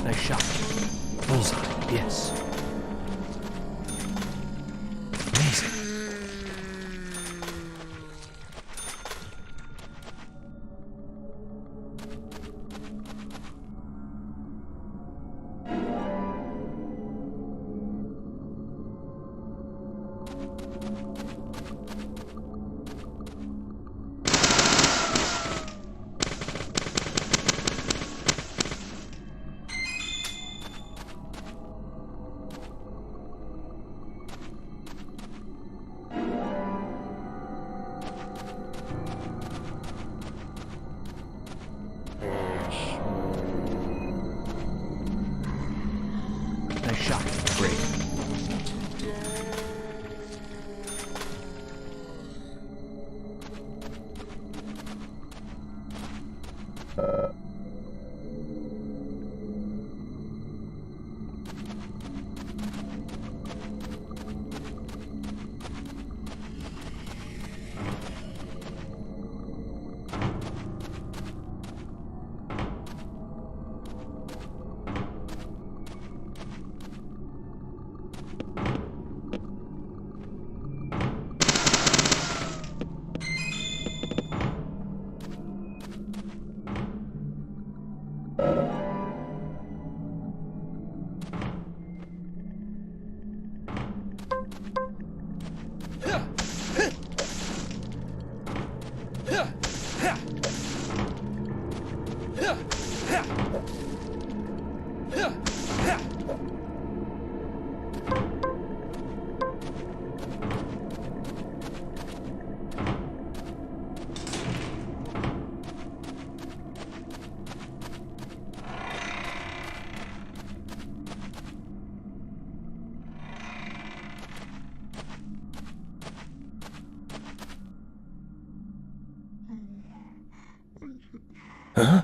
Nice shot. Bullseye, yes. Amazing. Nice shot. Great. Huh?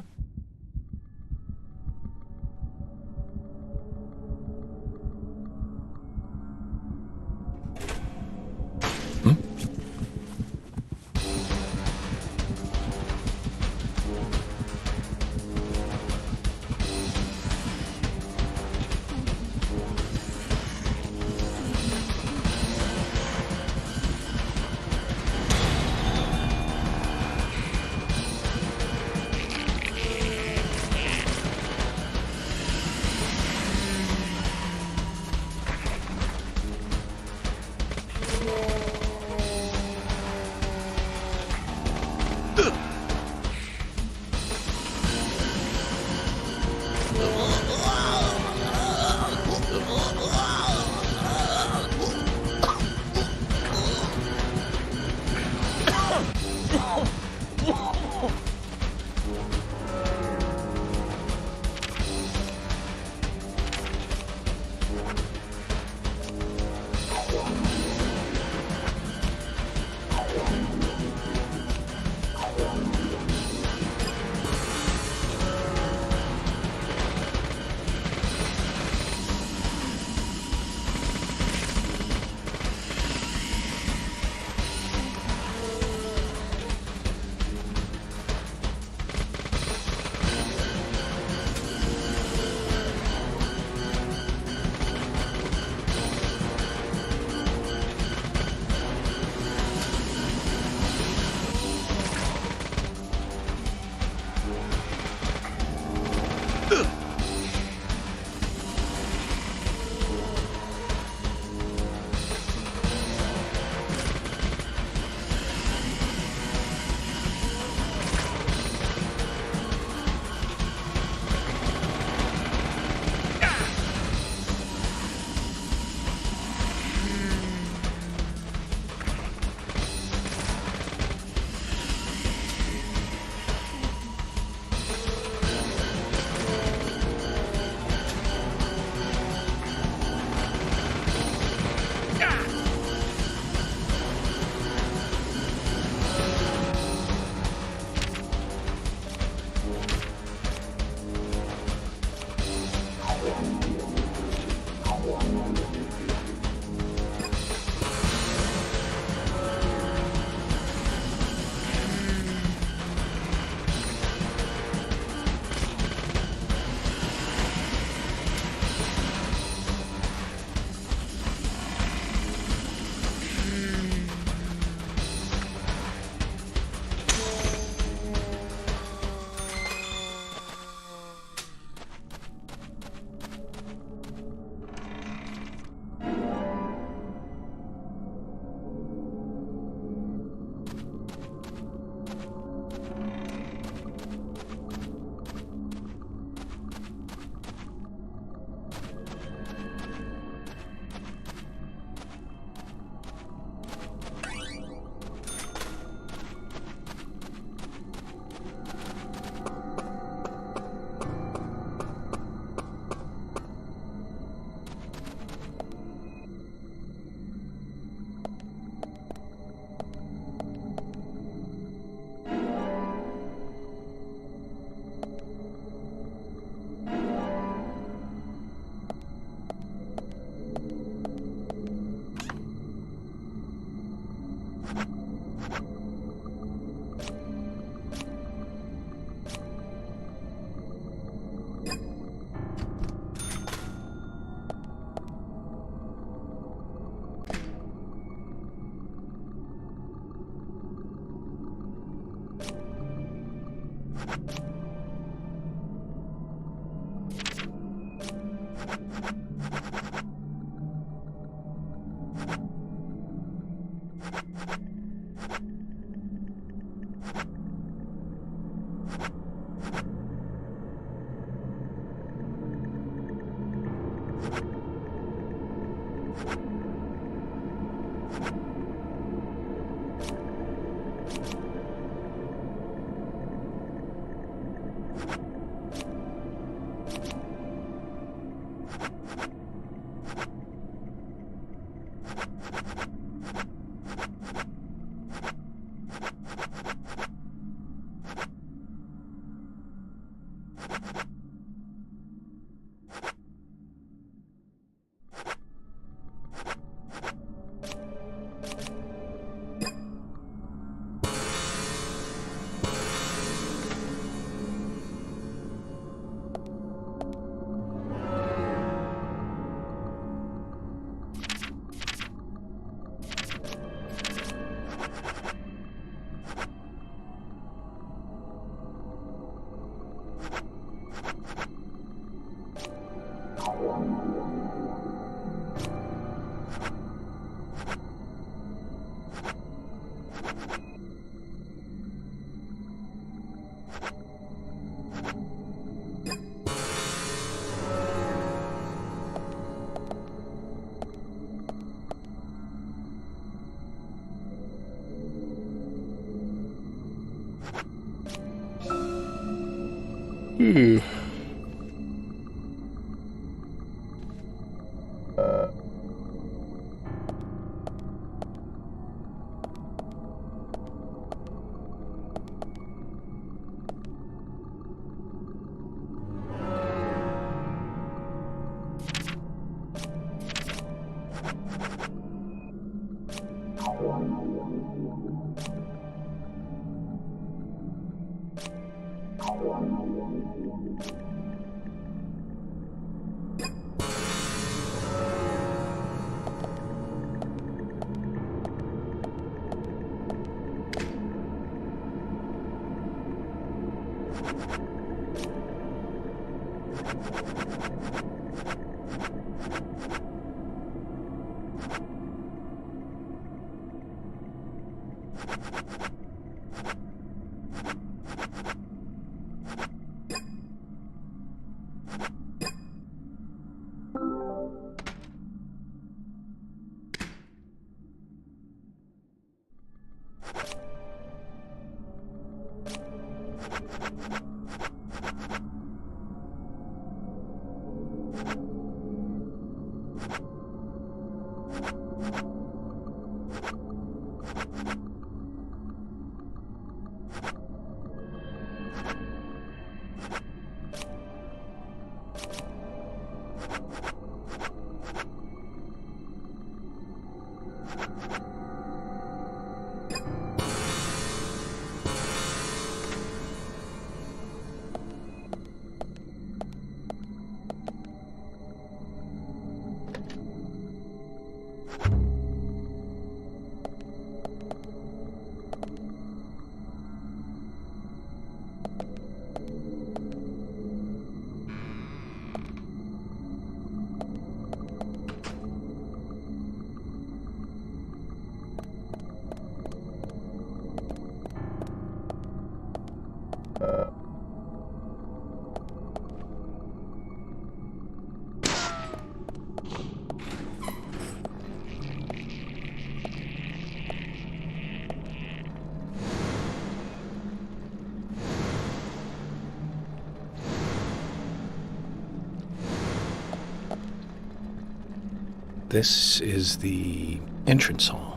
This is the entrance hall.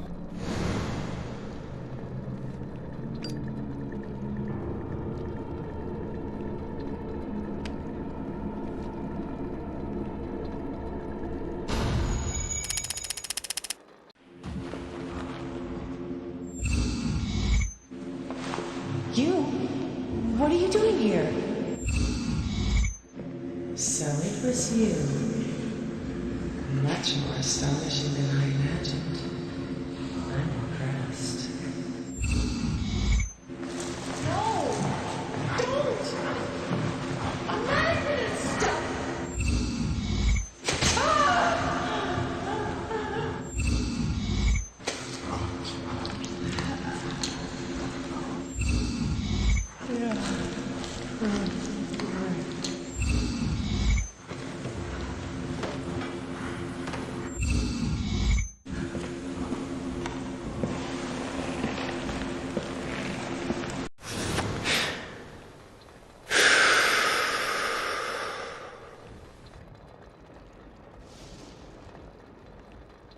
What are you doing here? So it was you. Much more astonishing than I imagined. I'm impressed. No! Don't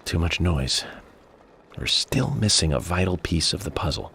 too much noise. We're still missing a vital piece of the puzzle.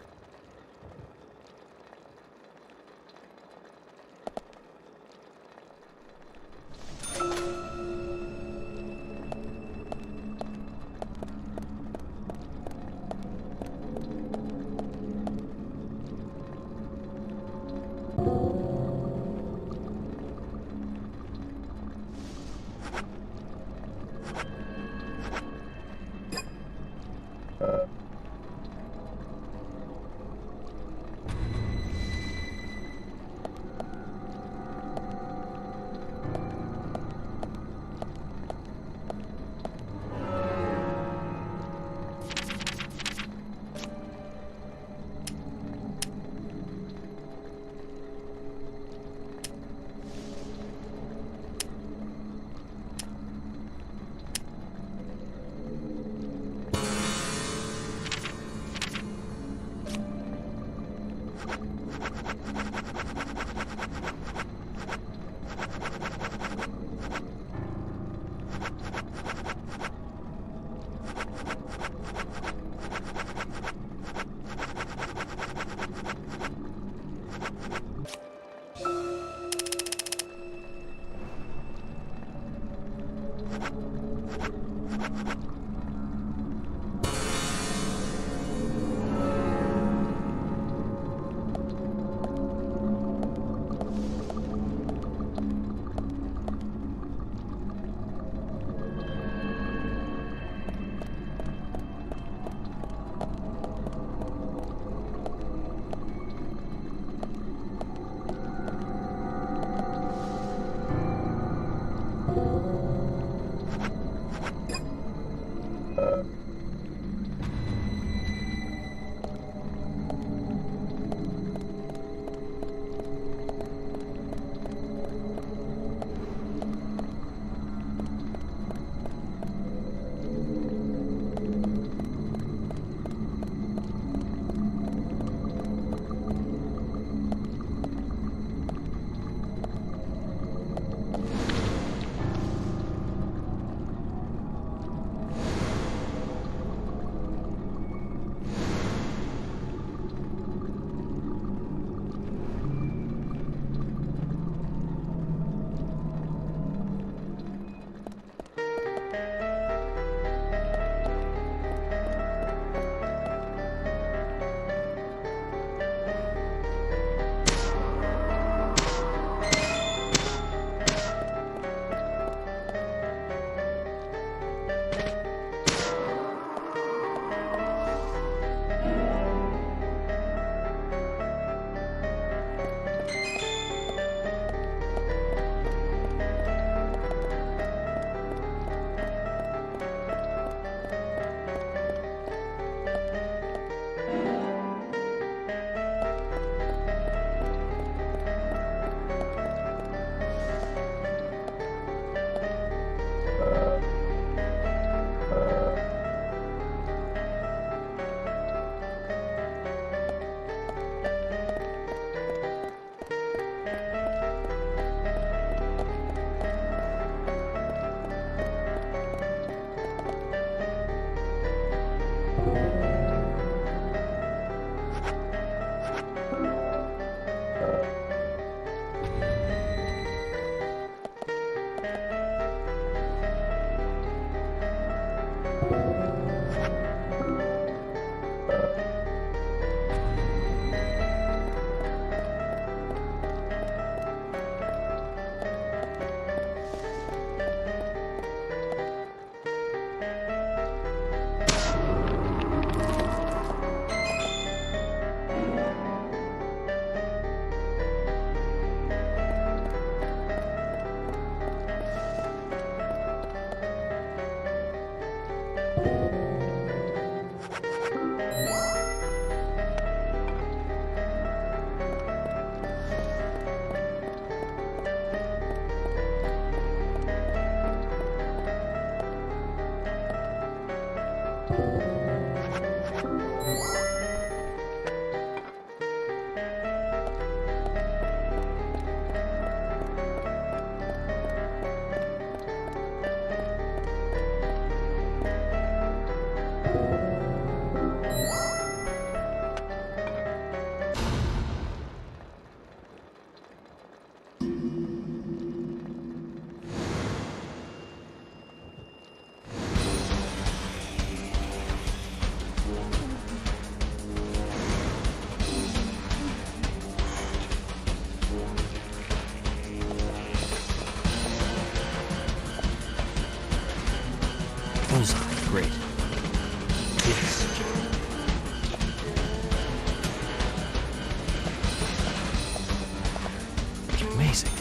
Amazing.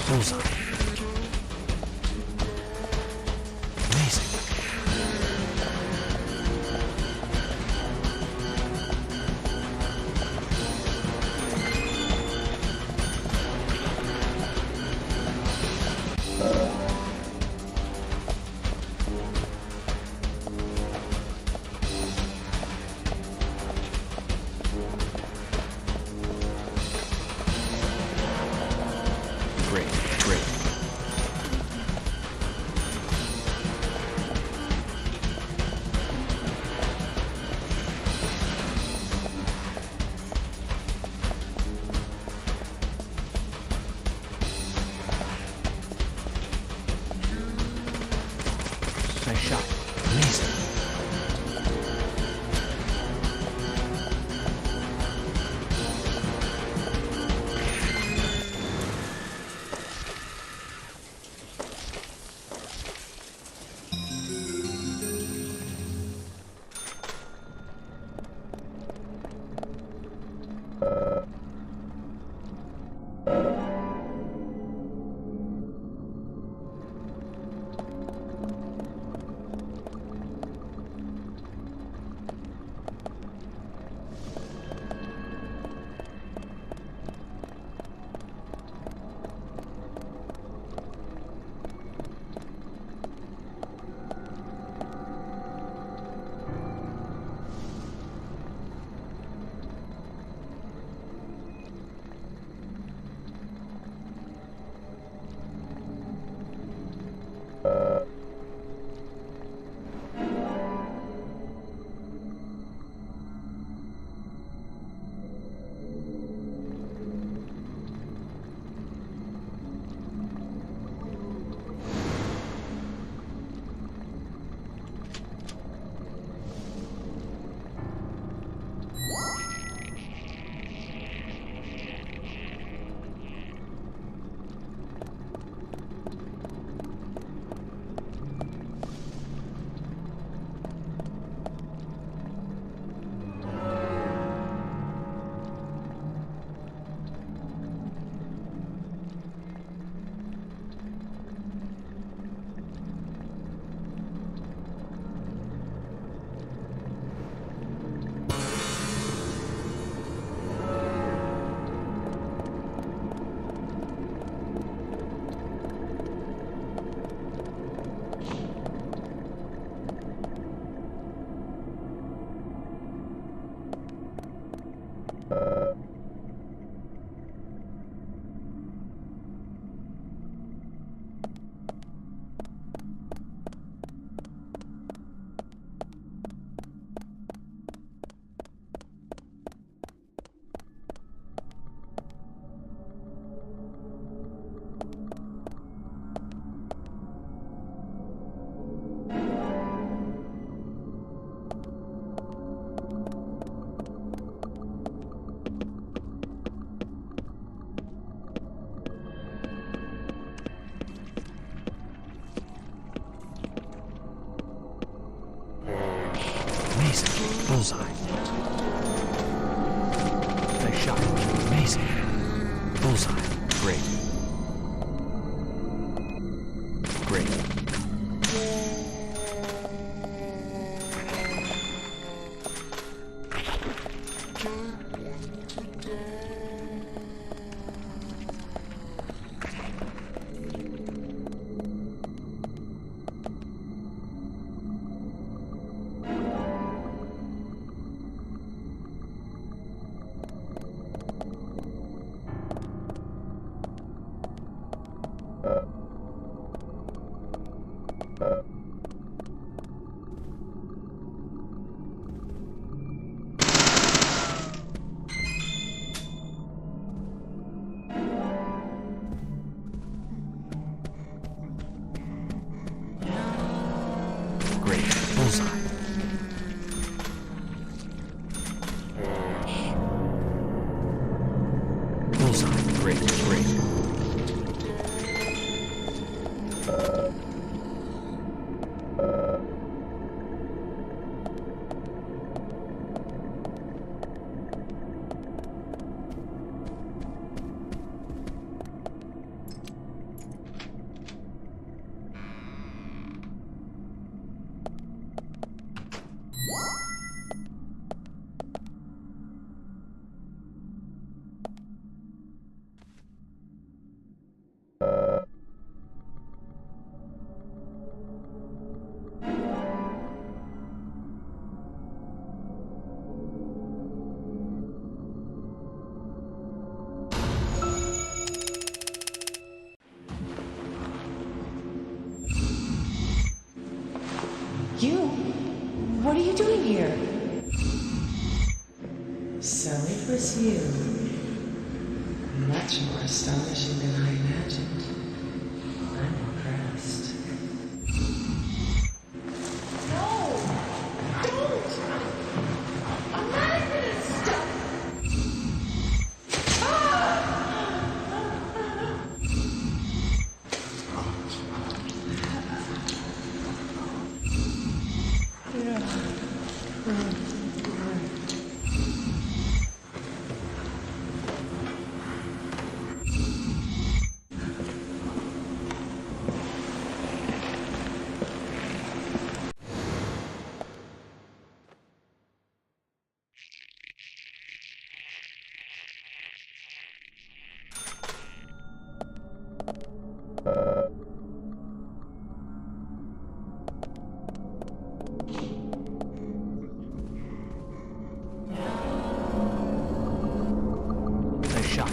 Bullseye. Amazing. Great, great. Nice shot. Amazing. Amazing. Bullseye. Nice shot. Amazing. Bullseye. Great. Great. this you? Much more astonishing than I imagined. I'm impressed. No! Don't! I'm not gonna stop! Nice shot.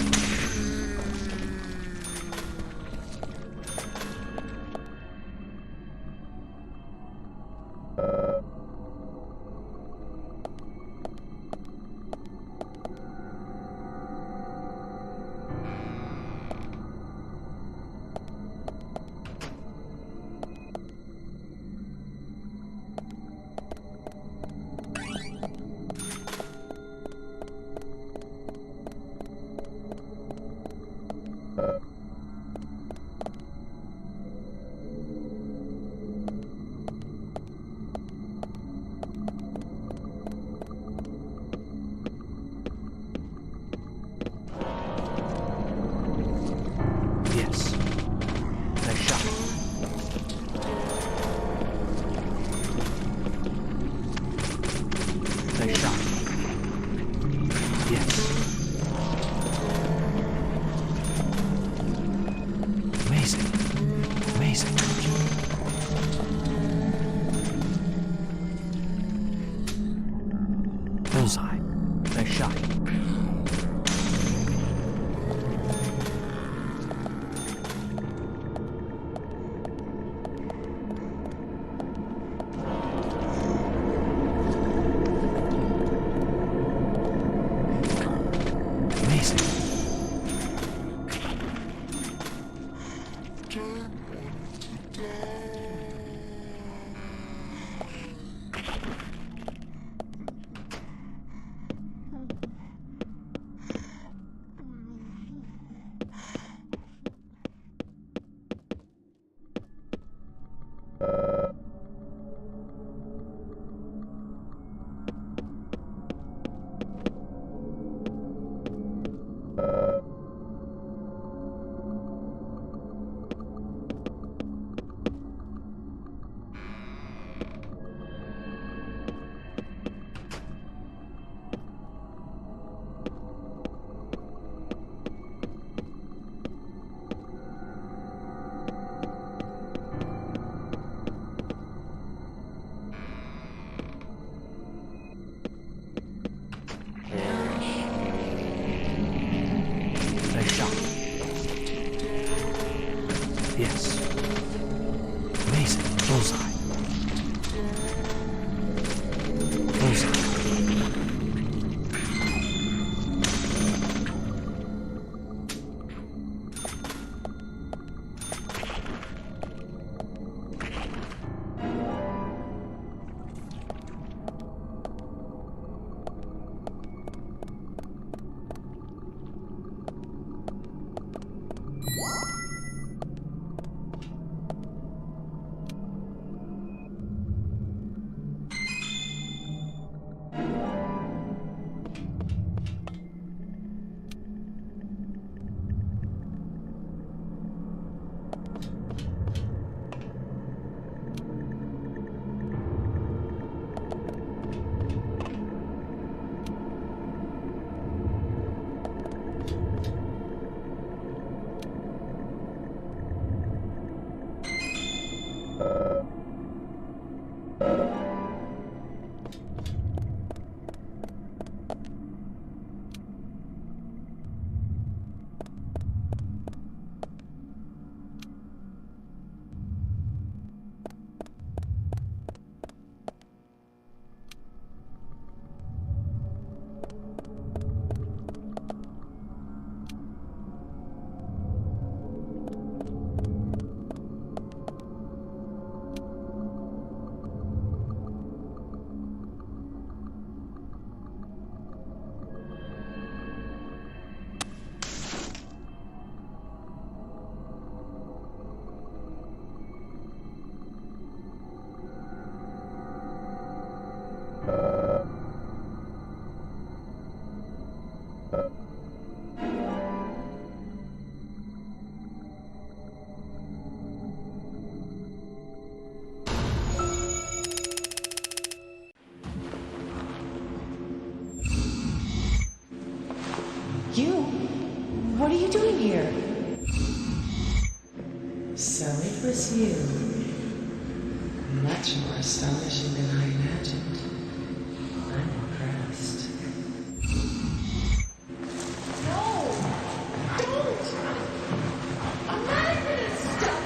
Yes. Nice shot. Nice shot. Yes. Amazing. Amazing. Bullseye. Nice shot. Amazing. You? What are you doing here? So it was you. Much more astonishing than I imagined. I'm impressed. No! Don't! I'm not gonna stop!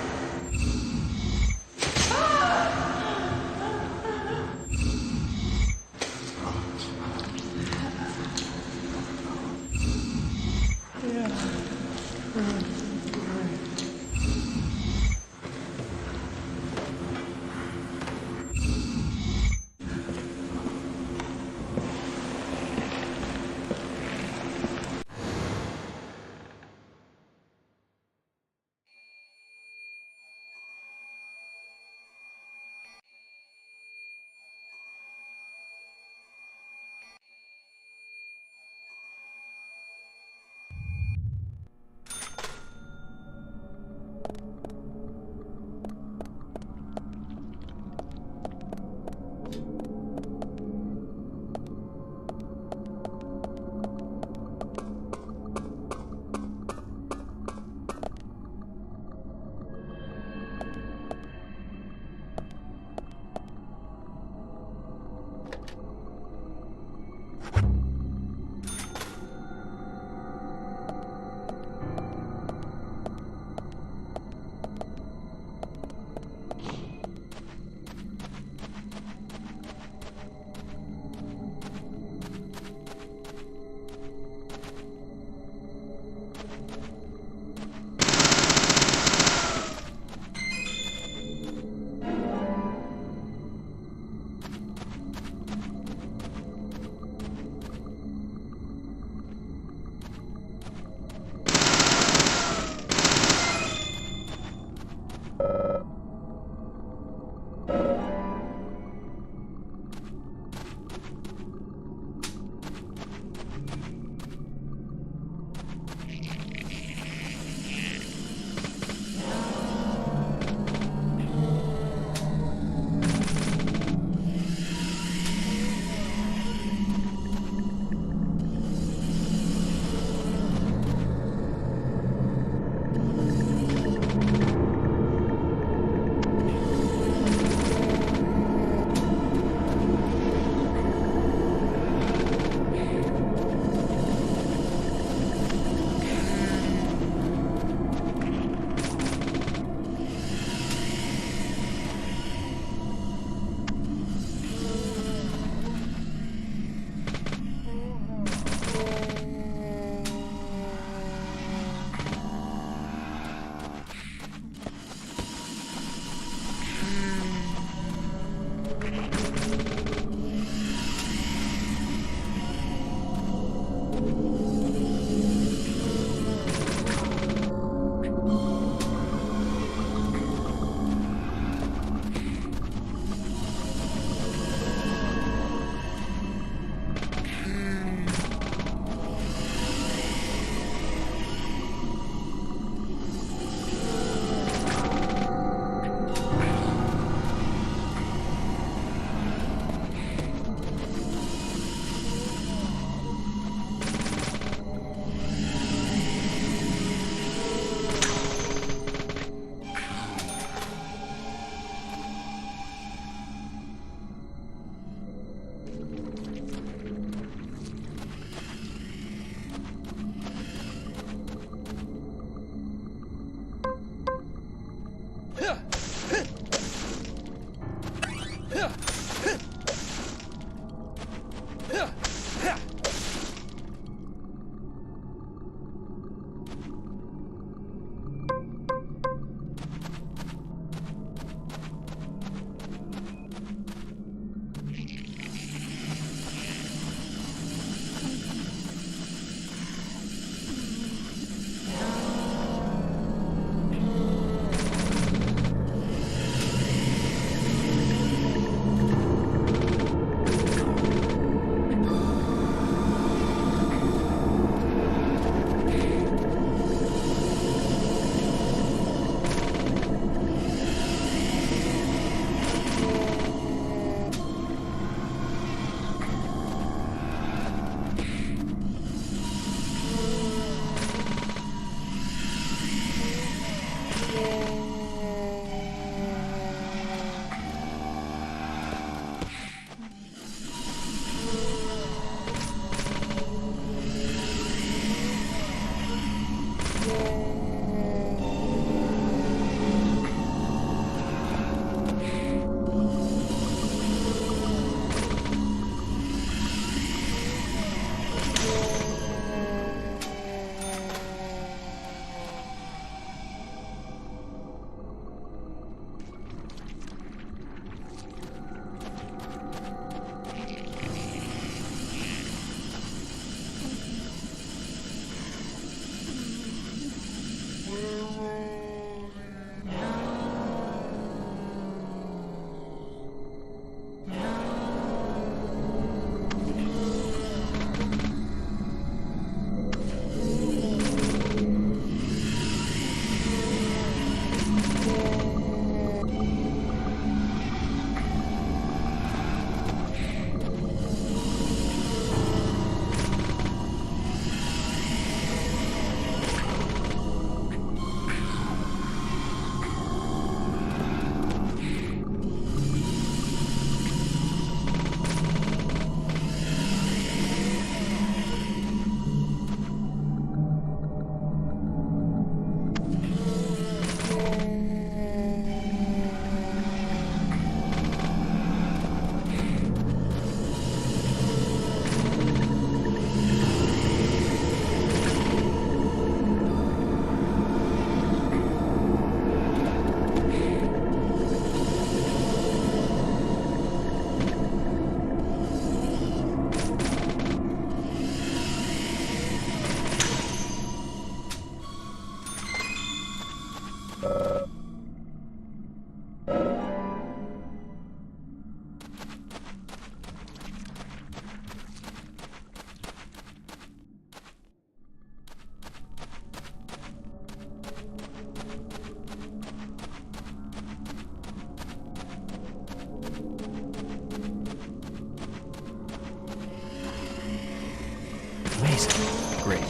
Amazing. Great.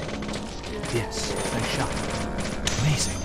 Yes, nice shot. Amazing.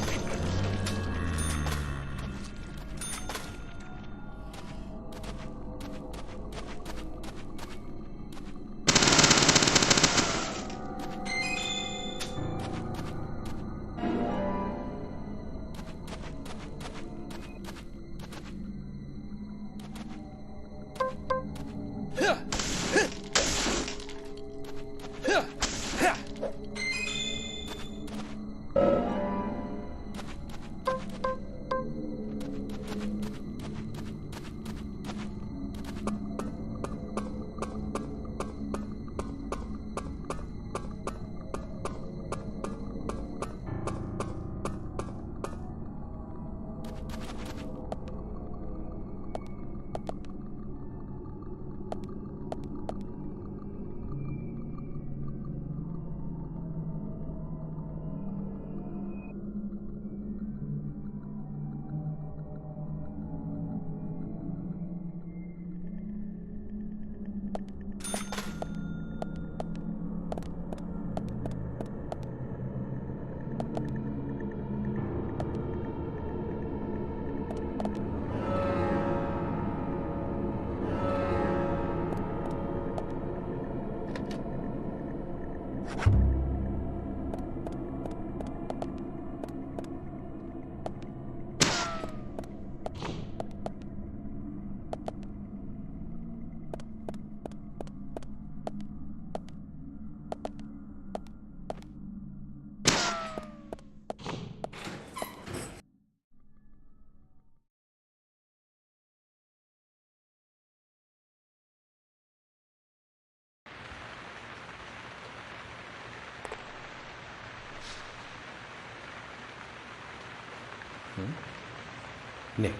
Nick.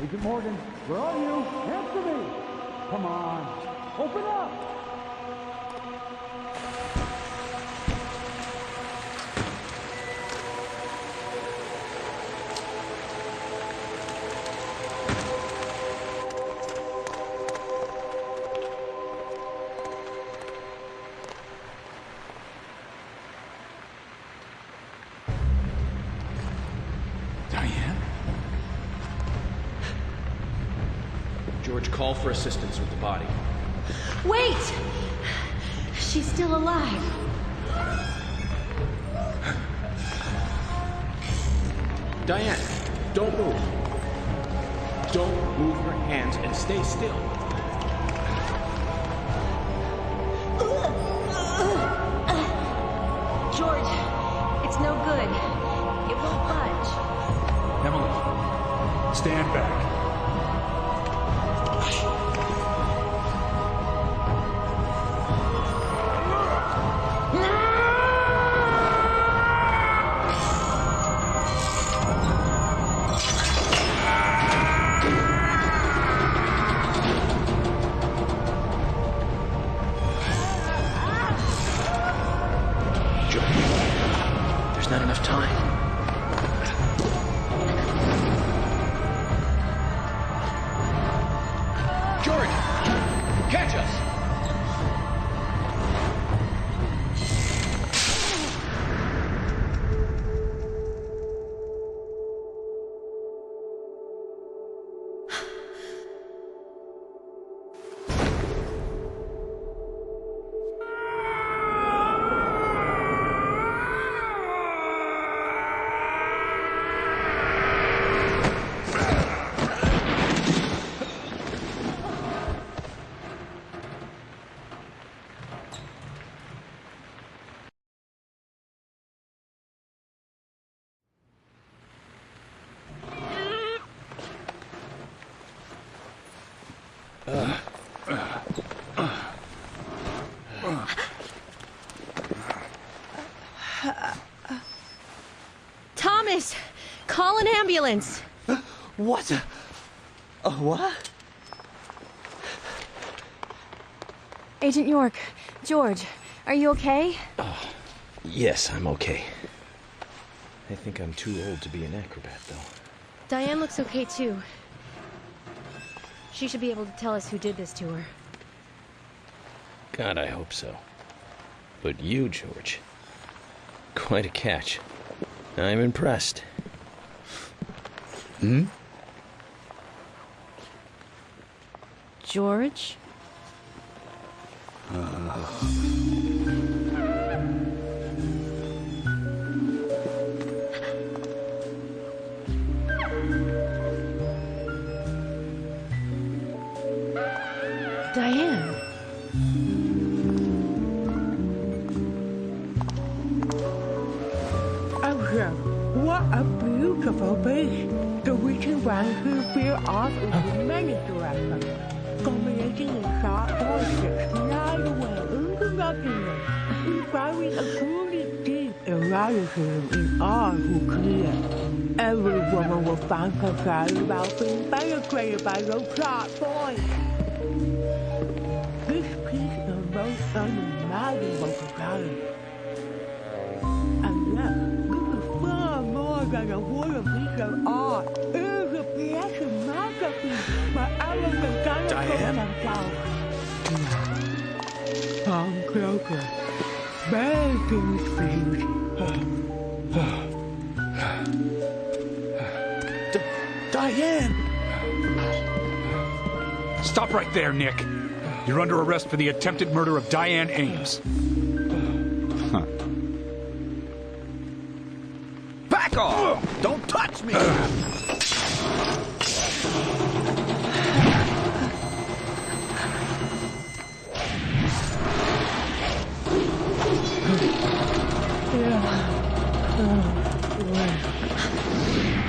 Agent Morgan, where are you? Answer me! Come on, open up! Diane? George, call for assistance with the body. Wait! She's still alive. Diane, don't move. Don't move your hands and stay still. George, it's no good. It won't budge. Emily, stand back. There's not enough time. George! Catch us! Call an ambulance. What? What? Agent York, George, are you okay? Yes, I'm okay. I think I'm too old to be an acrobat, though. Diane looks okay too. She should be able to tell us who did this to her. God, I hope so. But you, George, quite a catch. I'm impressed. George? Diane. What a beautiful beach. The reaching round who feel off in many directions. Combinating in sharp voices, glide away into nothingness, inspiring a truly deep eroticism in all who clear. Every woman will fantasize about being penetrated by those sharp voices. This piece is the most unimaginable desire. And yet, this is far more than a wooden piece of art. It is a piece of masterpiece by elegant Diane? themselves. Come closer. Begging please. Diane! Stop right there, Nick. You're under arrest for the attempted murder of Diane Ames. Back off! Don't touch me!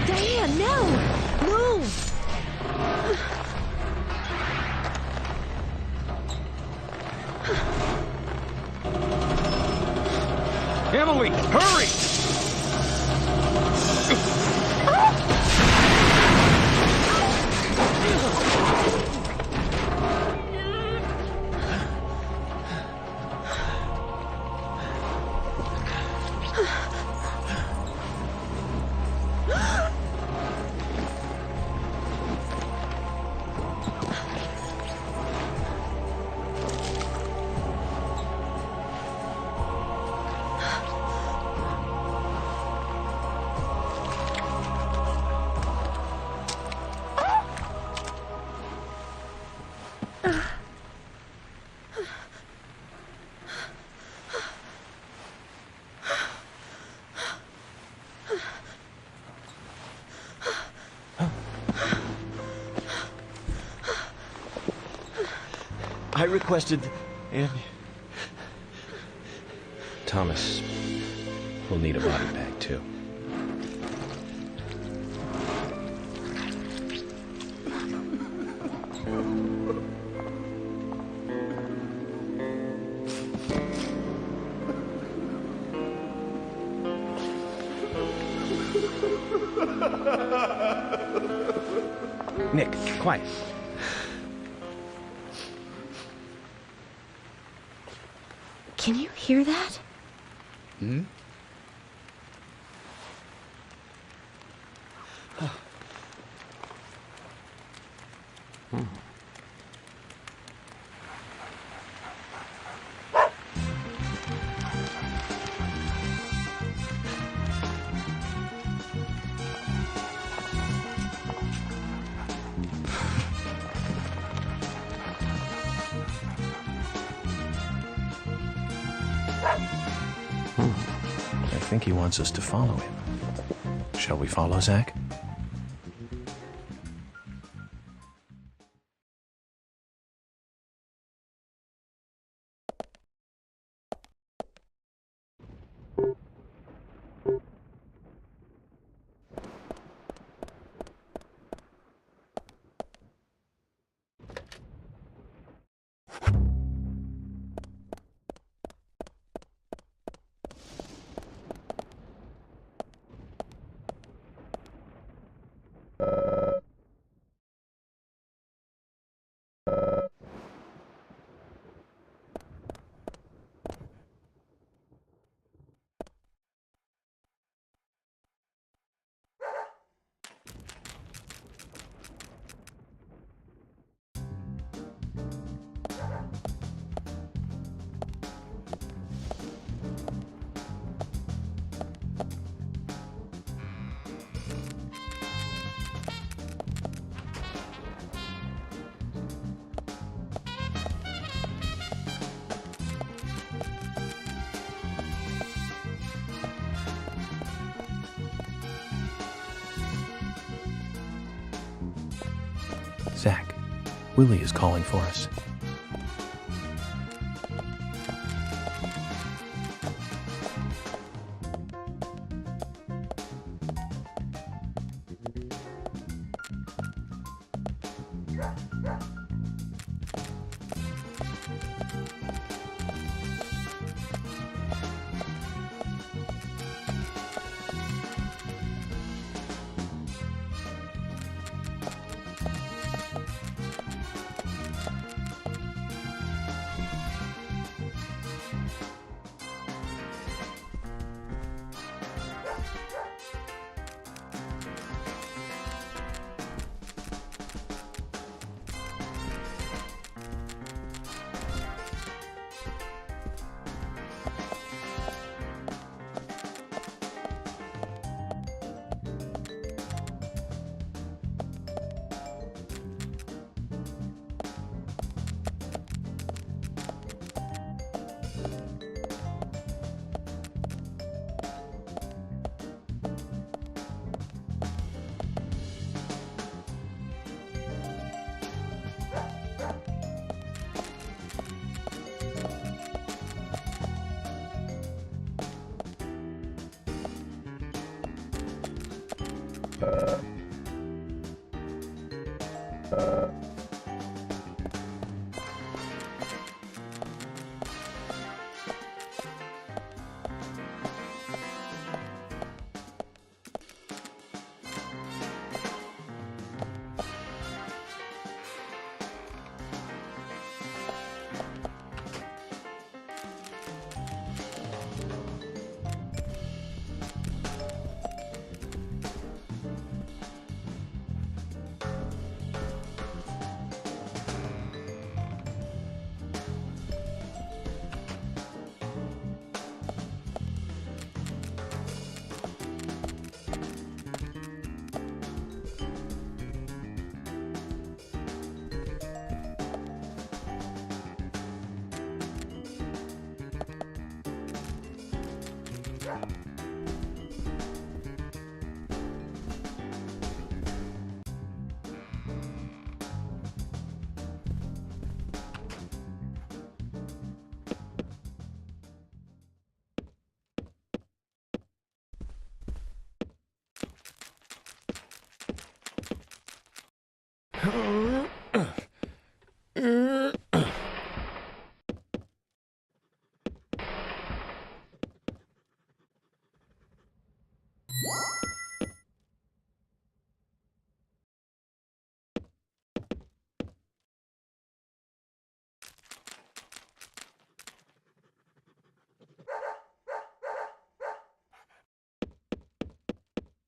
Diane, no! Move! Emily, hurry! I requested, and Thomas will need a body bag, too. Nick, quiet. Can you hear that? I think he wants us to follow him. Shall we follow, Zach? Willie is calling for us.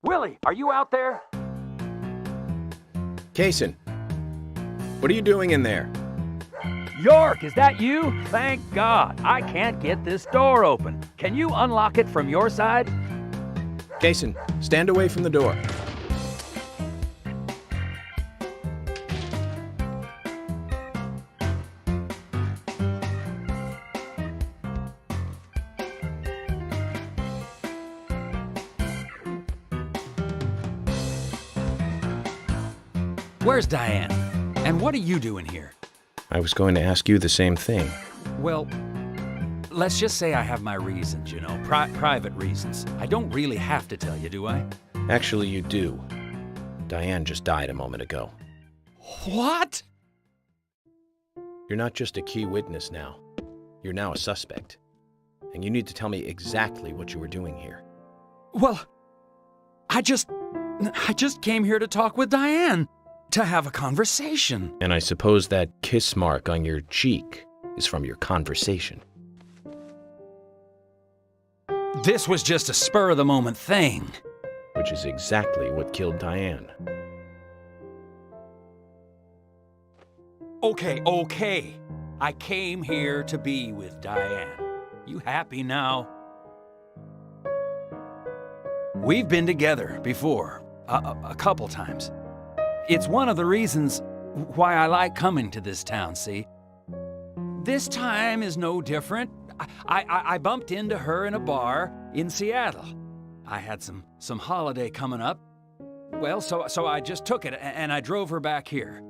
Willie, are you out there? Kaysen, what are you doing in there? York, is that you? Thank God. I can't get this door open. Can you unlock it from your side? Kaysen, stand away from the door. Where's Diane? And what are you doing here? I was going to ask you the same thing. Well, let's just say I have my reasons, you know, private reasons. I don't really have to tell you, do I? Actually, you do. Diane just died a moment ago. What? You're not just a key witness now. You're now a suspect. And you need to tell me exactly what you were doing here. Well, I just came here to talk with Diane. To have a conversation. And I suppose that kiss mark on your cheek is from your conversation. This was just a spur-of-the-moment thing. Which is exactly what killed Diane. Okay. I came here to be with Diane. You happy now? We've been together before, a couple times. It's one of the reasons why I like coming to this town, see? This time is no different. I bumped into her in a bar in Seattle. I had some holiday coming up. Well, so I just took it and I drove her back here.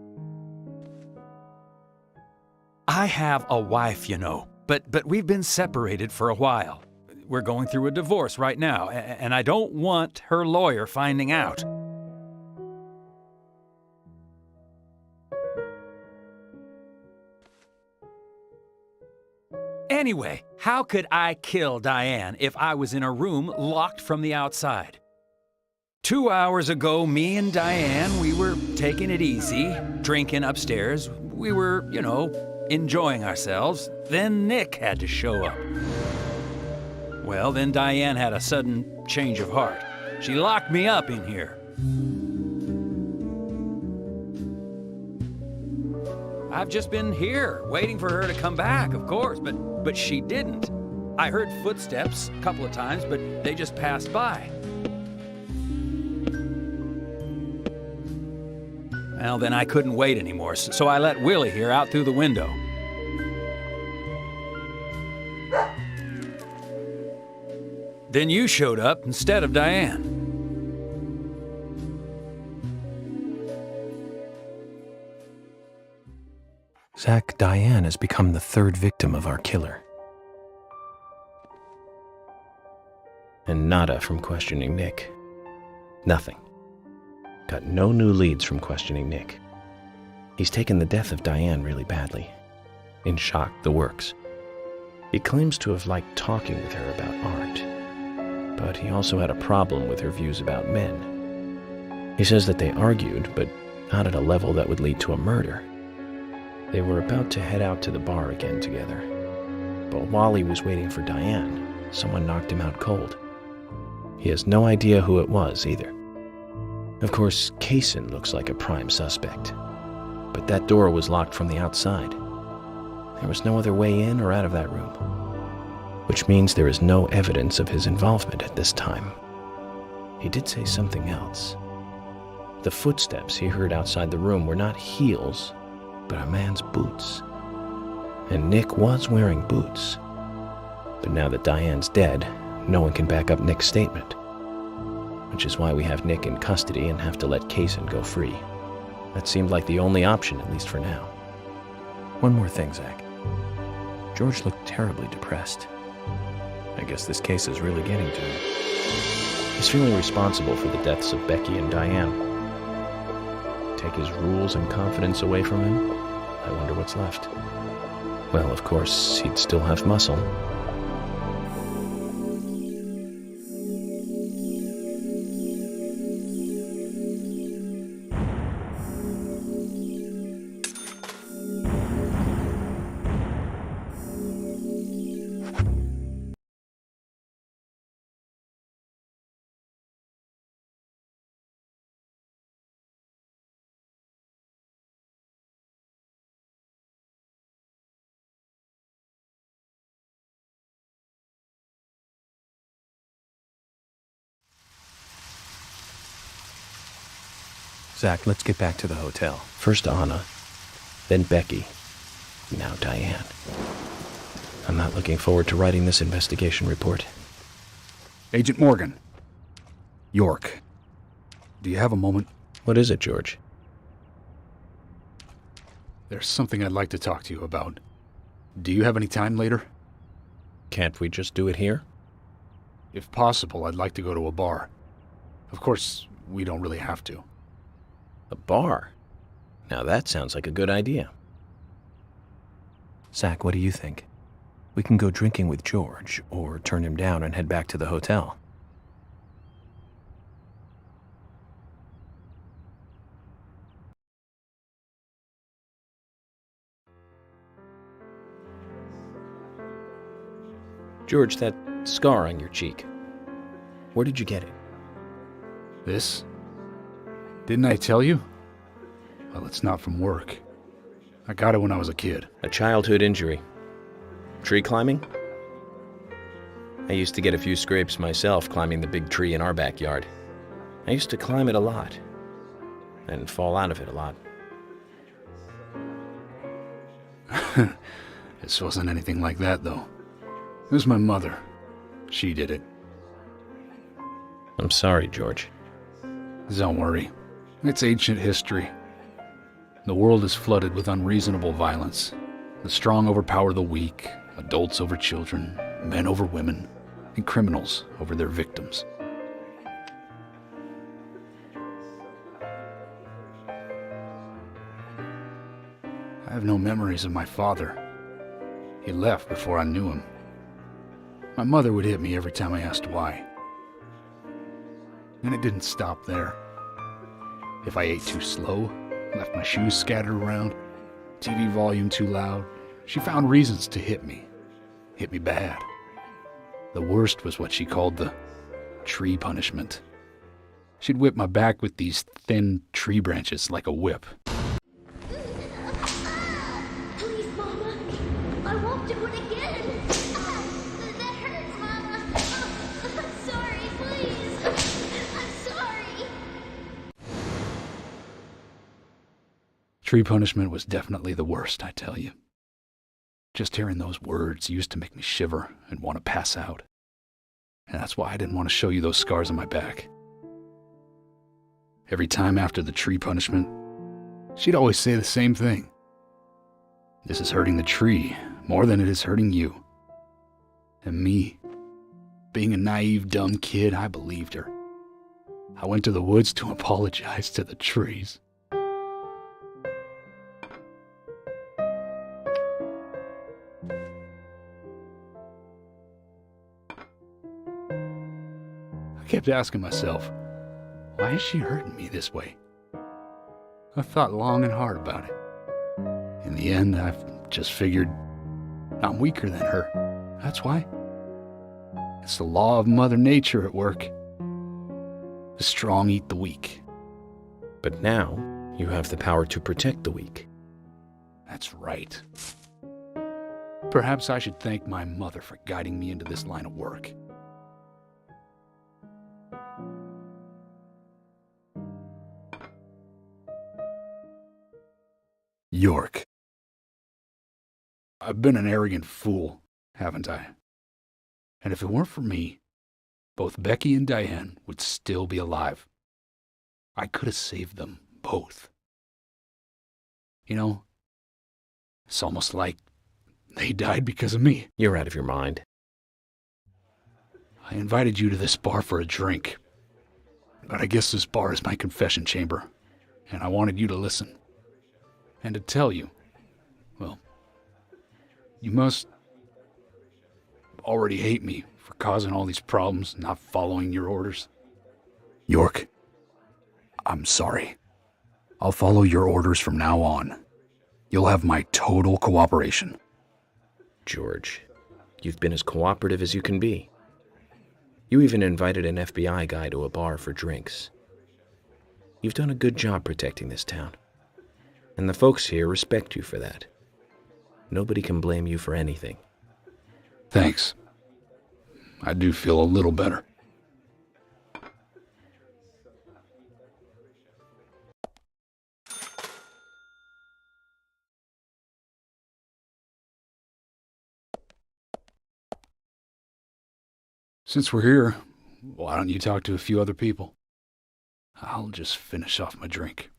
I have a wife, you know, but we've been separated for a while. We're going through a divorce right now, and I don't want her lawyer finding out. Anyway, how could I kill Diane if I was in a room locked from the outside? 2 hours ago, me and Diane, we were taking it easy, drinking upstairs. We were, you know, enjoying ourselves. Then Nick had to show up. Well, then Diane had a sudden change of heart. She locked me up in here. I've just been here, waiting for her to come back, of course, but she didn't. I heard footsteps a couple of times, but they just passed by. Well, then I couldn't wait anymore, so I let Willie here out through the window. Then you showed up instead of Diane. Zach, Diane has become the third victim of our killer. And nada from questioning Nick. Nothing. Got no new leads from questioning Nick. He's taken the death of Diane really badly. In shock, the works. He claims to have liked talking with her about art, but he also had a problem with her views about men. He says that they argued, but not at a level that would lead to a murder. They were about to head out to the bar again together, but while he was waiting for Diane, someone knocked him out cold. He has no idea who it was either. Of course, Kaysen looks like a prime suspect, but that door was locked from the outside. There was no other way in or out of that room, which means there is no evidence of his involvement at this time. He did say something else. The footsteps he heard outside the room were not heels, but a man's boots. And Nick was wearing boots. But now that Diane's dead, no one can back up Nick's statement, which is why we have Nick in custody and have to let Kaysen go free. That seemed like the only option, at least for now. One more thing, Zach. George looked terribly depressed. I guess this case is really getting to him. He's feeling responsible for the deaths of Becky and Diane. Take his rules and confidence away from him? I wonder what's left. Well, of course, he'd still have muscle. Zach, let's get back to the hotel. First Anna, then Becky, now Diane. I'm not looking forward to writing this investigation report. Agent Morgan. York. Do you have a moment? What is it, George? There's something I'd like to talk to you about. Do you have any time later? Can't we just do it here? If possible, I'd like to go to a bar. Of course, we don't really have to. A bar? Now that sounds like a good idea. Zach, what do you think? We can go drinking with George, or turn him down and head back to the hotel. George, that scar on your cheek. Where did you get it? This? Didn't I tell you? Well, it's not from work. I got it when I was a kid. A childhood injury. Tree climbing? I used to get a few scrapes myself climbing the big tree in our backyard. I used to climb it a lot, and fall out of it a lot. This wasn't anything like that, though. It was my mother. She did it. I'm sorry, George. Don't worry. It's ancient history. The world is flooded with unreasonable violence. The strong overpower the weak, adults over children, men over women, and criminals over their victims. I have no memories of my father. He left before I knew him. My mother would hit me every time I asked why. And it didn't stop there. If I ate too slow, left my shoes scattered around, TV volume too loud, she found reasons to hit me. Hit me bad. The worst was what she called the tree punishment. She'd whip my back with these thin tree branches like a whip. Please, Mama. I won't do it again. That hurts, Mama. I'm sorry, please. I'm sorry. Tree punishment was definitely the worst, I tell you. Just hearing those words used to make me shiver and want to pass out. And that's why I didn't want to show you those scars on my back. Every time after the tree punishment, she'd always say the same thing. This is hurting the tree more than it is hurting you. And me, being a naive, dumb kid, I believed her. I went to the woods to apologize to the trees. I kept asking myself, why is she hurting me this way? I thought long and hard about it. In the end, I've just figured I'm weaker than her. That's why. It's the law of Mother Nature at work. The strong eat the weak. But now, you have the power to protect the weak. That's right. Perhaps I should thank my mother for guiding me into this line of work. York. I've been an arrogant fool, haven't I? And if it weren't for me, both Becky and Diane would still be alive. I could have saved them both. You know, it's almost like they died because of me. You're out of your mind. I invited you to this bar for a drink, but I guess this bar is my confession chamber, and I wanted you to listen. And to tell you, well, you must already hate me for causing all these problems, not following your orders. York, I'm sorry. I'll follow your orders from now on. You'll have my total cooperation. George, you've been as cooperative as you can be. You even invited an FBI guy to a bar for drinks. You've done a good job protecting this town. And the folks here respect you for that. Nobody can blame you for anything. Thanks. I do feel a little better. Since we're here, why don't you talk to a few other people? I'll just finish off my drink.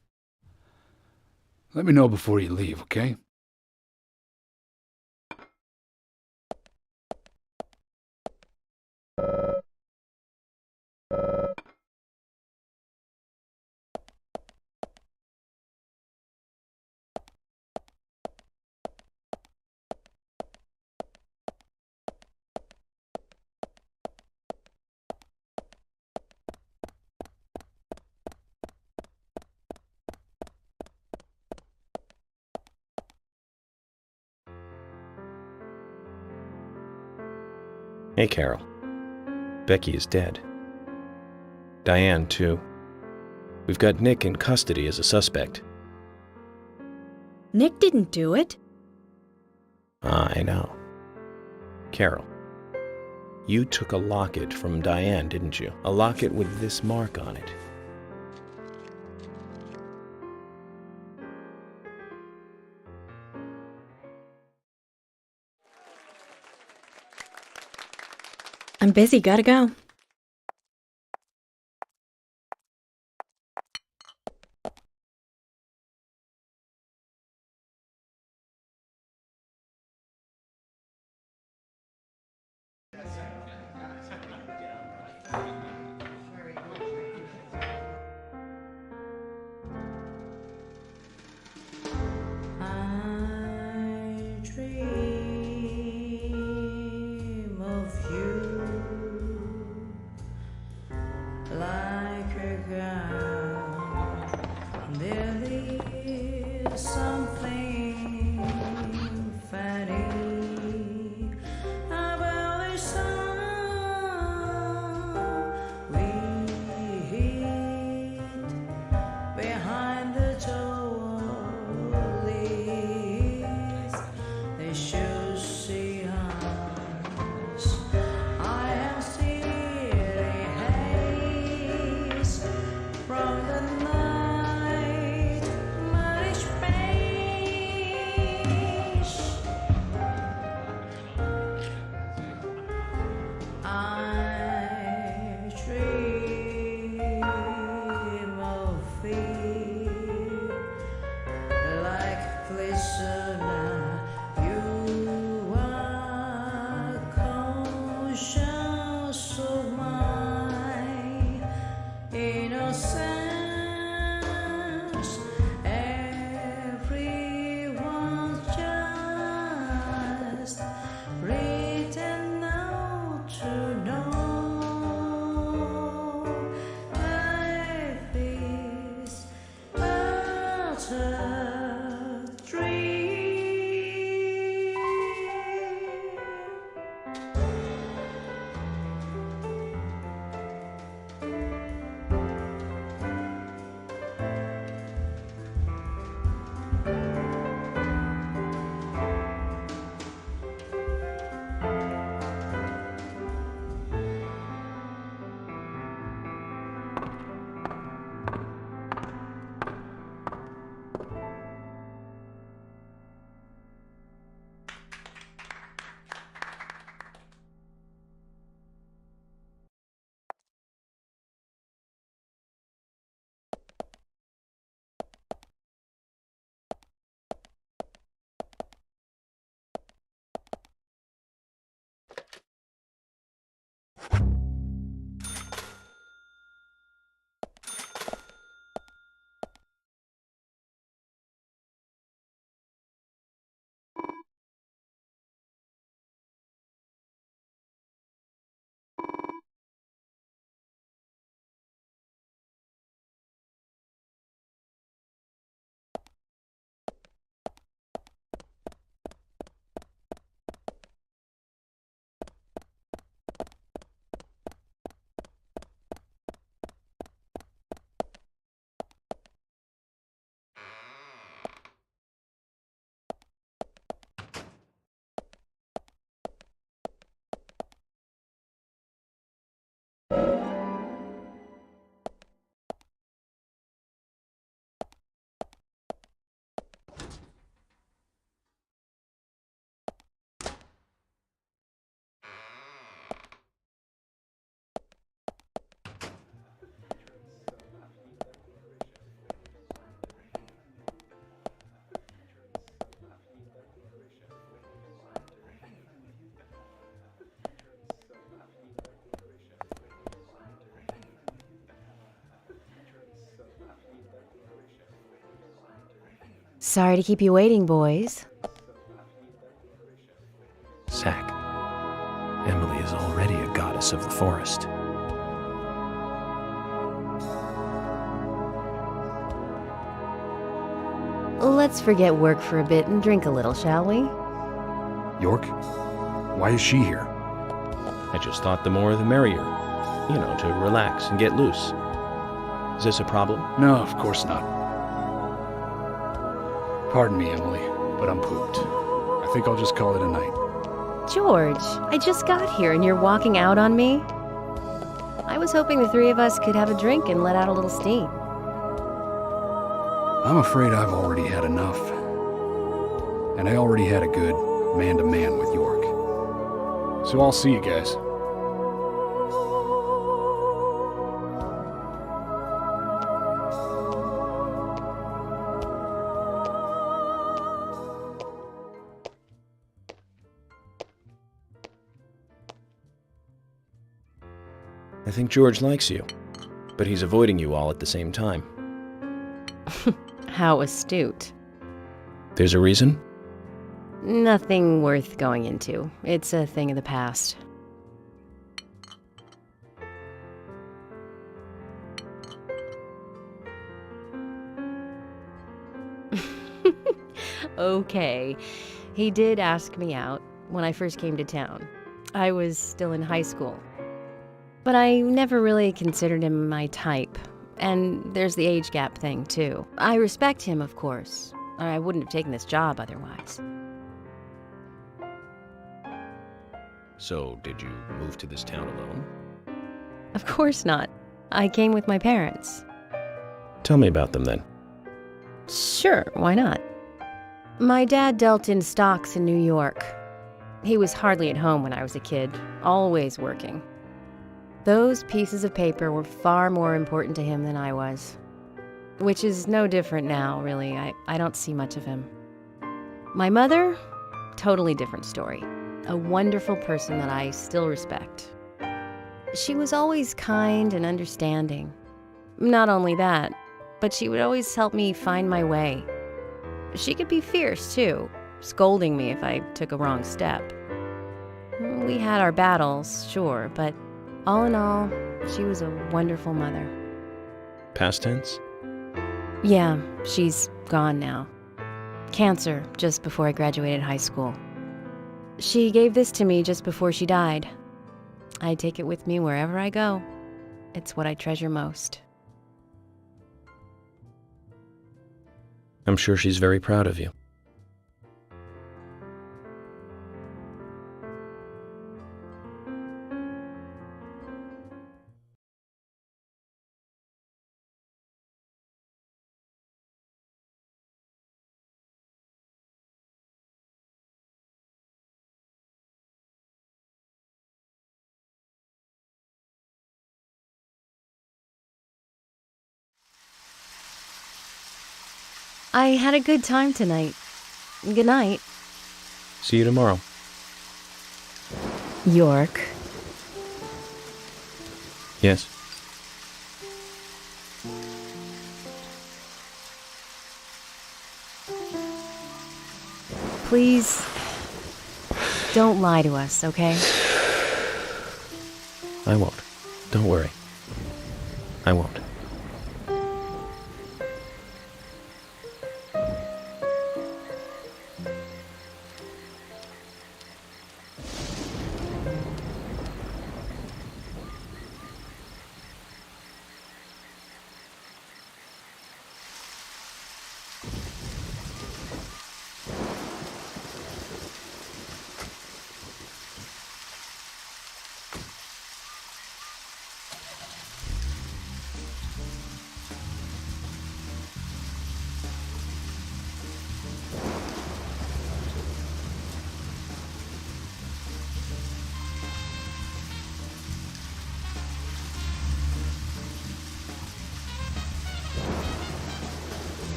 Let me know before you leave, okay? Hey, Carol. Becky is dead. Diane, too. We've got Nick in custody as a suspect. Nick didn't do it. I know. Carol, you took a locket from Diane, didn't you? A locket with this mark on it. I'm busy, gotta go. Sorry to keep you waiting, boys. Zack, Emily is already a goddess of the forest. Let's forget work for a bit and drink a little, shall we? York? Why is she here? I just thought the more the merrier. You know, to relax and get loose. Is this a problem? No, of course not. Pardon me, Emily, but I'm pooped. I think I'll just call it a night. George, I just got here and you're walking out on me? I was hoping the three of us could have a drink and let out a little steam. I'm afraid I've already had enough. And I already had a good man-to-man with York. So I'll see you guys. I think George likes you, but he's avoiding you all at the same time. How astute. There's a reason? Nothing worth going into. It's a thing of the past. Okay. He did ask me out when I first came to town. I was still in high school. But I never really considered him my type. And there's the age gap thing, too. I respect him, of course, or I wouldn't have taken this job otherwise. So, did you move to this town alone? Of course not. I came with my parents. Tell me about them then. Sure, why not? My dad dealt in stocks in New York. He was hardly at home when I was a kid, always working. Those pieces of paper were far more important to him than I was. Which is no different now, really. I don't see much of him. My mother? Totally different story. A wonderful person that I still respect. She was always kind and understanding. Not only that, but she would always help me find my way. She could be fierce, too, scolding me if I took a wrong step. We had our battles, sure, but all in all, she was a wonderful mother. Past tense? Yeah, she's gone now. Cancer, just before I graduated high school. She gave this to me just before she died. I take it with me wherever I go. It's what I treasure most. I'm sure she's very proud of you. I had a good time tonight. Good night. See you tomorrow. York. Yes? Please, don't lie to us, okay? I won't. Don't worry. I won't.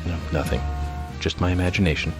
No, nothing. Just my imagination.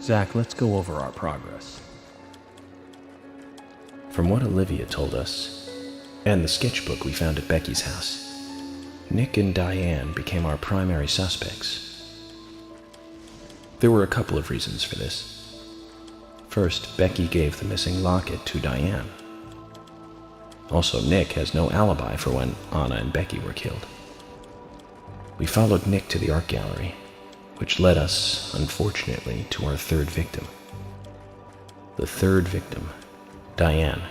Zach, let's go over our progress. From what Olivia told us, and the sketchbook we found at Becky's house, Nick and Diane became our primary suspects. There were a couple of reasons for this. First, Becky gave the missing locket to Diane. Also, Nick has no alibi for when Anna and Becky were killed. We followed Nick to the art gallery, which led us, unfortunately, to our third victim. The third victim, Diane,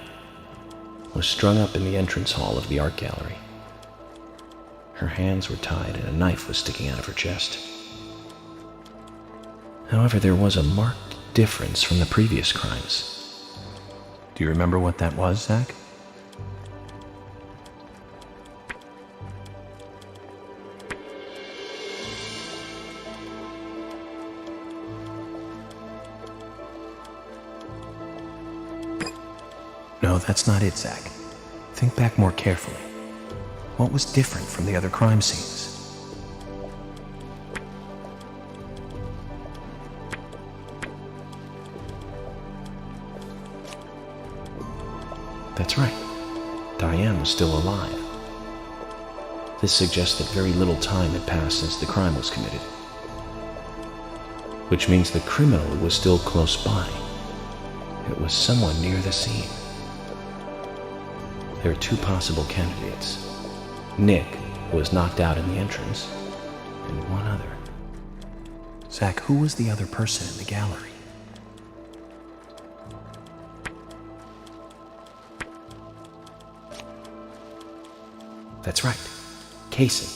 was strung up in the entrance hall of the art gallery. Her hands were tied and a knife was sticking out of her chest. However, there was a marked difference from the previous crimes. Do you remember what that was, Zach? No, that's not it, Zach. Think back more carefully. What was different from the other crime scenes? That's right. Diane was still alive. This suggests that very little time had passed since the crime was committed. Which means the criminal was still close by. It was someone near the scene. There are two possible candidates. Nick, who was knocked out in the entrance, and one other. Zach, who was the other person in the gallery? That's right, Kaysen.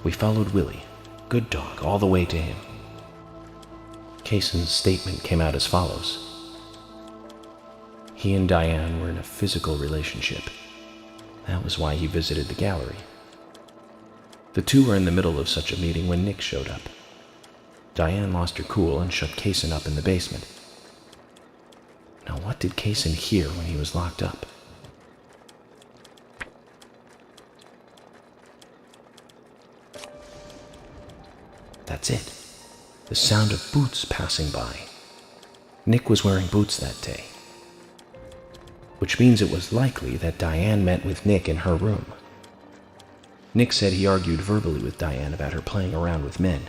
We followed Willie, good dog, all the way to him. Kaysen's statement came out as follows. He and Diane were in a physical relationship. That was why he visited the gallery. The two were in the middle of such a meeting when Nick showed up. Diane lost her cool and shut Kaysen up in the basement. Now, what did Kaysen hear when he was locked up? That's it. The sound of boots passing by. Nick was wearing boots that day, which means it was likely that Diane met with Nick in her room. Nick said he argued verbally with Diane about her playing around with men,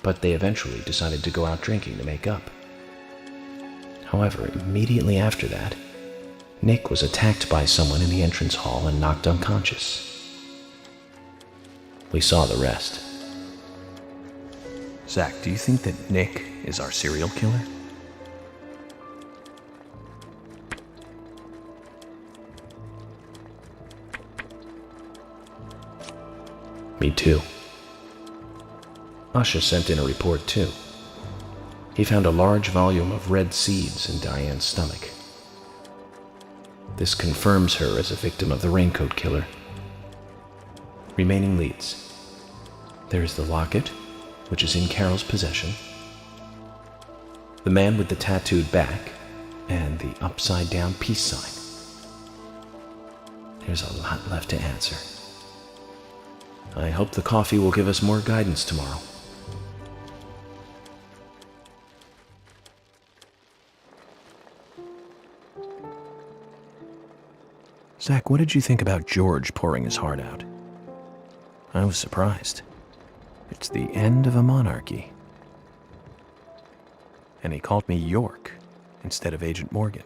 but they eventually decided to go out drinking to make up. However, immediately after that, Nick was attacked by someone in the entrance hall and knocked unconscious. We saw the rest. Zach, do you think that Nick is our serial killer? Me too. Usha sent in a report too. He found a large volume of red seeds in Diane's stomach. This confirms her as a victim of the raincoat killer. Remaining leads. There's the locket, which is in Carol's possession, the man with the tattooed back, and the upside-down peace sign. There's a lot left to answer. I hope the coffee will give us more guidance tomorrow. Zach, what did you think about George pouring his heart out? I was surprised. It's the end of a monarchy. And he called me York instead of Agent Morgan.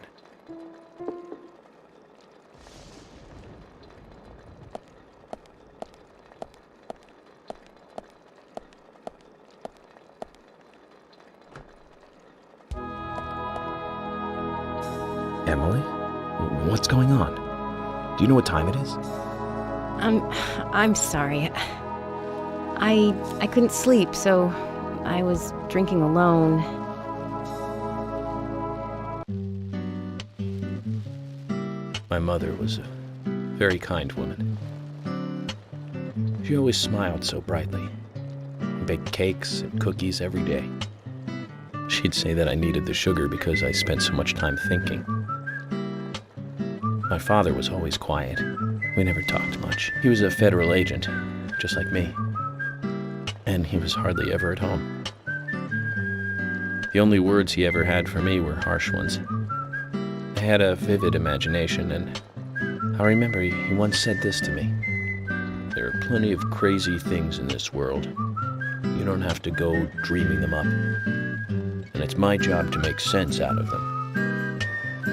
Emily? What's going on? Do you know what time it is? I'm sorry. I couldn't sleep, so I was drinking alone. My mother was a very kind woman. She always smiled so brightly, and baked cakes and cookies every day. She'd say that I needed the sugar because I spent so much time thinking. My father was always quiet. We never talked much. He was a federal agent, just like me. And he was hardly ever at home. The only words he ever had for me were harsh ones. I had a vivid imagination, and I remember he once said this to me. There are plenty of crazy things in this world. You don't have to go dreaming them up. And it's my job to make sense out of them.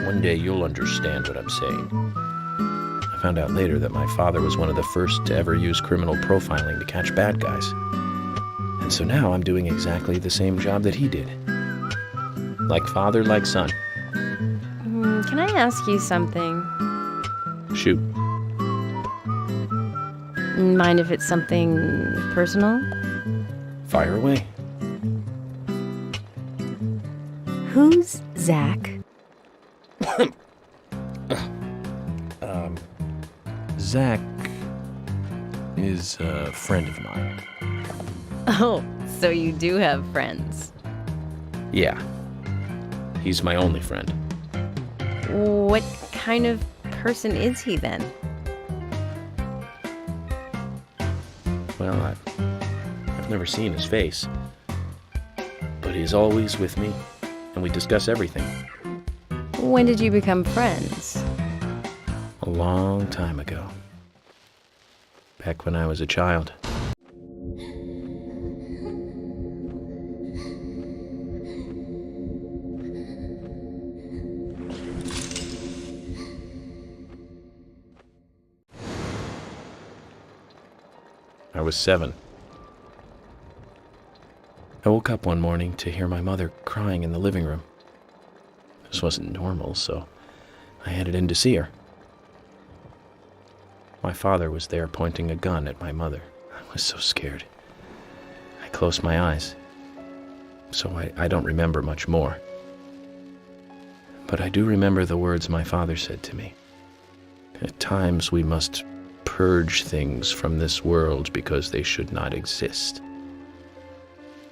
One day you'll understand what I'm saying. I found out later that my father was one of the first to ever use criminal profiling to catch bad guys. And so now I'm doing exactly the same job that he did. Like father, like son. Can I ask you something? Shoot. Mind if it's something personal? Fire away. Who's Zach? Zach is a friend of mine. Oh, so you do have friends. Yeah. He's my only friend. What kind of person is he then? Well, I've never seen his face. But he's always with me, and we discuss everything. When did you become friends? A long time ago. Back when I was a child. I was 7. I woke up one morning to hear my mother crying in the living room. This wasn't normal, so I headed in to see her. My father was there pointing a gun at my mother. I was so scared. I closed my eyes, so I don't remember much more. But I do remember the words my father said to me. At times we must purge things from this world because they should not exist,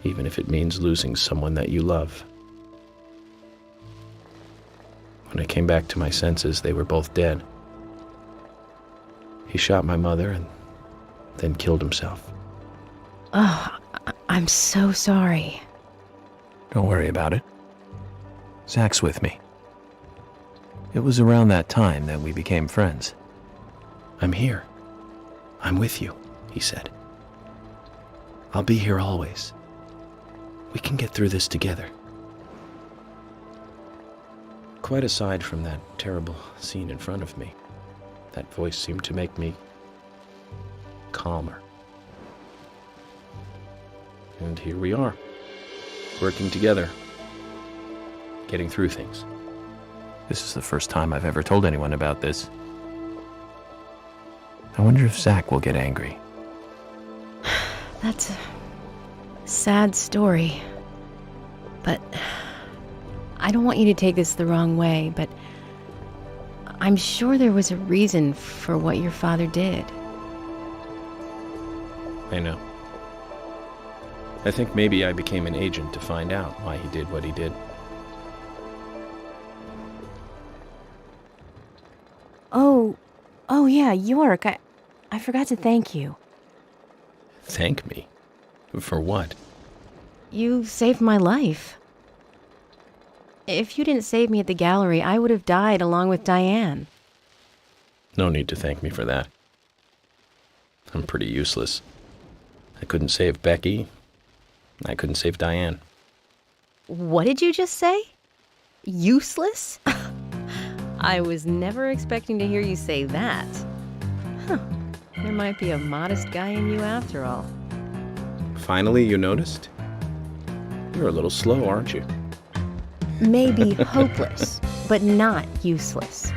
even if it means losing someone that you love. When I came back to my senses, they were both dead. He shot my mother and then killed himself. Oh, I'm so sorry. Don't worry about it. Zach's with me. It was around that time that we became friends. I'm here. I'm with you, he said. I'll be here always. We can get through this together. Quite aside from that terrible scene in front of me, that voice seemed to make me calmer. And here we are, working together, getting through things. This is the first time I've ever told anyone about this. I wonder if Zach will get angry. That's a sad story. But I don't want you to take this the wrong way, but I'm sure there was a reason for what your father did. I know. I think maybe I became an agent to find out why he did what he did. Oh yeah, York, I forgot to thank you. Thank me? For what? You saved my life. If you didn't save me at the gallery, I would have died along with Diane. No need to thank me for that. I'm pretty useless. I couldn't save Becky. I couldn't save Diane. What did you just say? Useless? I was never expecting to hear you say that. Huh. There might be a modest guy in you after all. Finally, you noticed? You're a little slow, aren't you? Maybe hopeless, but not useless.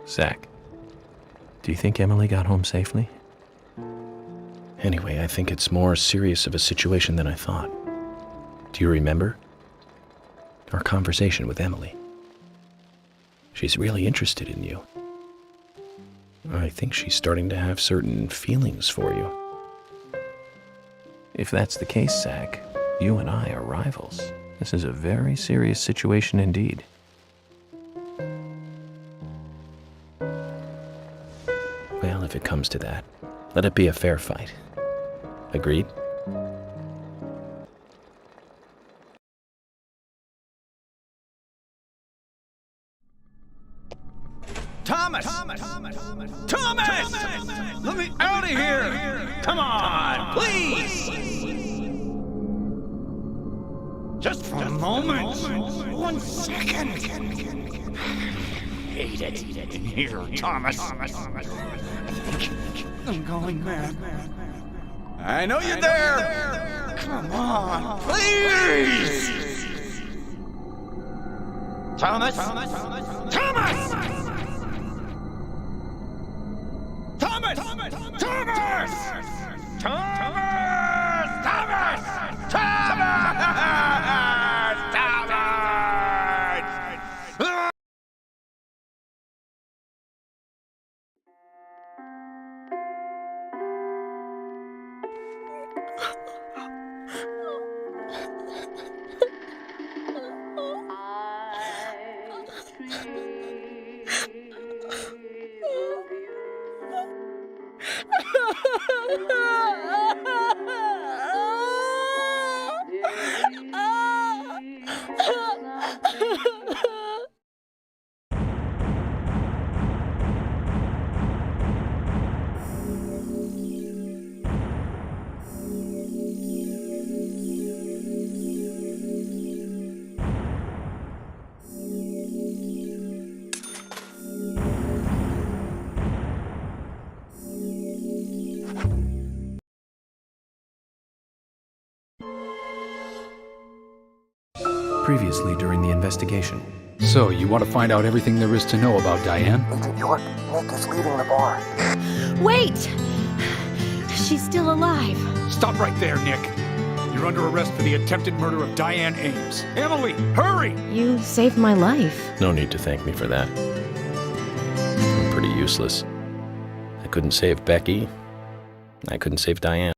Zach, do you think Emily got home safely? Anyway, I think it's more serious of a situation than I thought. Do you remember? Our conversation with Emily. She's really interested in you. I think she's starting to have certain feelings for you. If that's the case, Zach, you and I are rivals. This is a very serious situation indeed. Well, if it comes to that. Let it be a fair fight. Agreed? Thomas! Thomas! Let me out of here! Come on, please! Just for a moment. 1 second. Hate it in here, Thomas. I'm going mad. I know you're there. Come on, please! Thomas! Thomas! Thomas! Thomas! Thomas! Thomas! Thomas! Previously during the investigation. So, you want to find out everything there is to know about Diane? Agent York, Nick is leaving the bar. Wait! She's still alive. Stop right there, Nick. You're under arrest for the attempted murder of Diane Ames. Emily, hurry! You saved my life. No need to thank me for that. I'm pretty useless. I couldn't save Becky. I couldn't save Diane.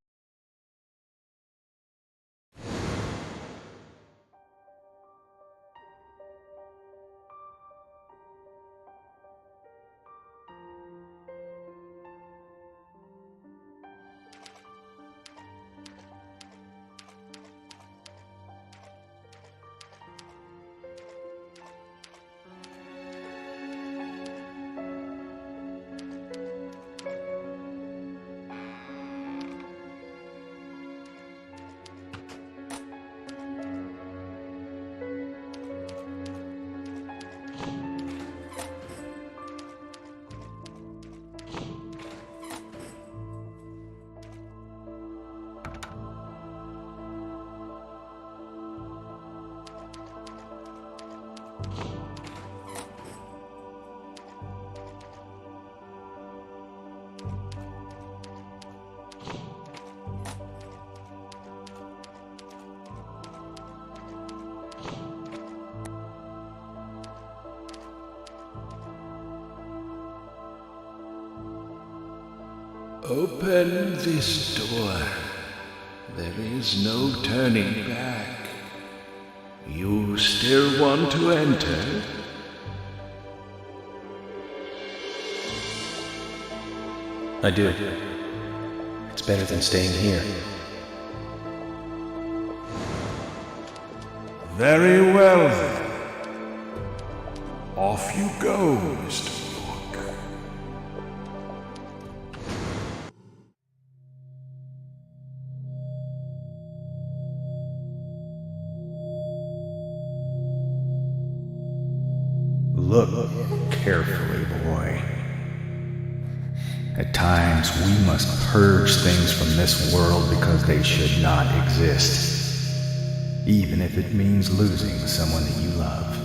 Open this door. There is no turning back. You still want to enter? I do. It's better than staying here. Very well then. Off you go, Mr. York. Look carefully, boy. At times, we must purge things from this world because they should not exist, even if it means losing someone that you love.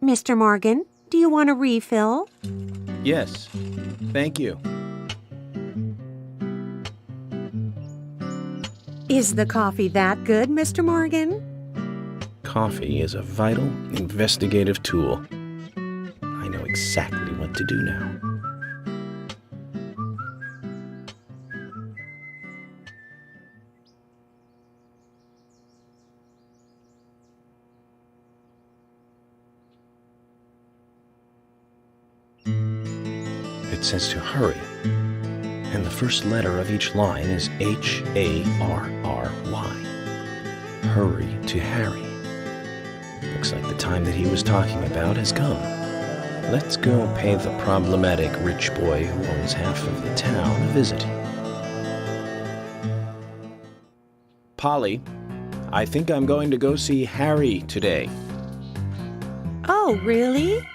Mr. Morgan, do you want a refill? Yes, thank you. Is the coffee that good, Mr. Morgan? Coffee is a vital, investigative tool. I know exactly what to do now. It says to hurry, and the first letter of each line is H-A-R-R-Y. Hurry to Harry. Looks like the time that he was talking about has come. Let's go pay the problematic rich boy who owns half of the town a visit. Polly, I think I'm going to go see Harry today. Oh, really?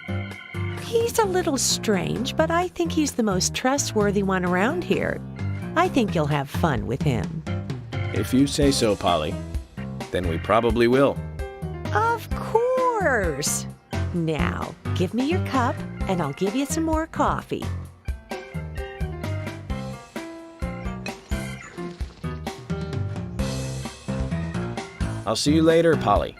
He's a little strange, but I think he's the most trustworthy one around here. I think you'll have fun with him. If you say so, Polly, then we probably will. Of course. Now, give me your cup, and I'll give you some more coffee. I'll see you later, Polly.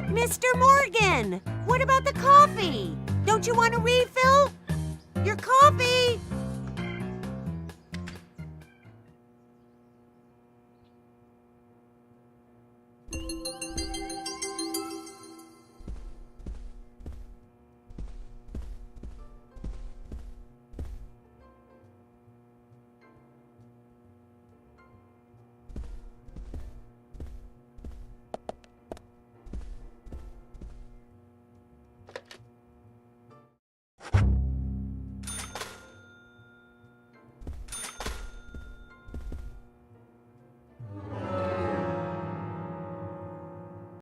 Mr. Morgan, what about the coffee? Don't you want a refill? Your coffee!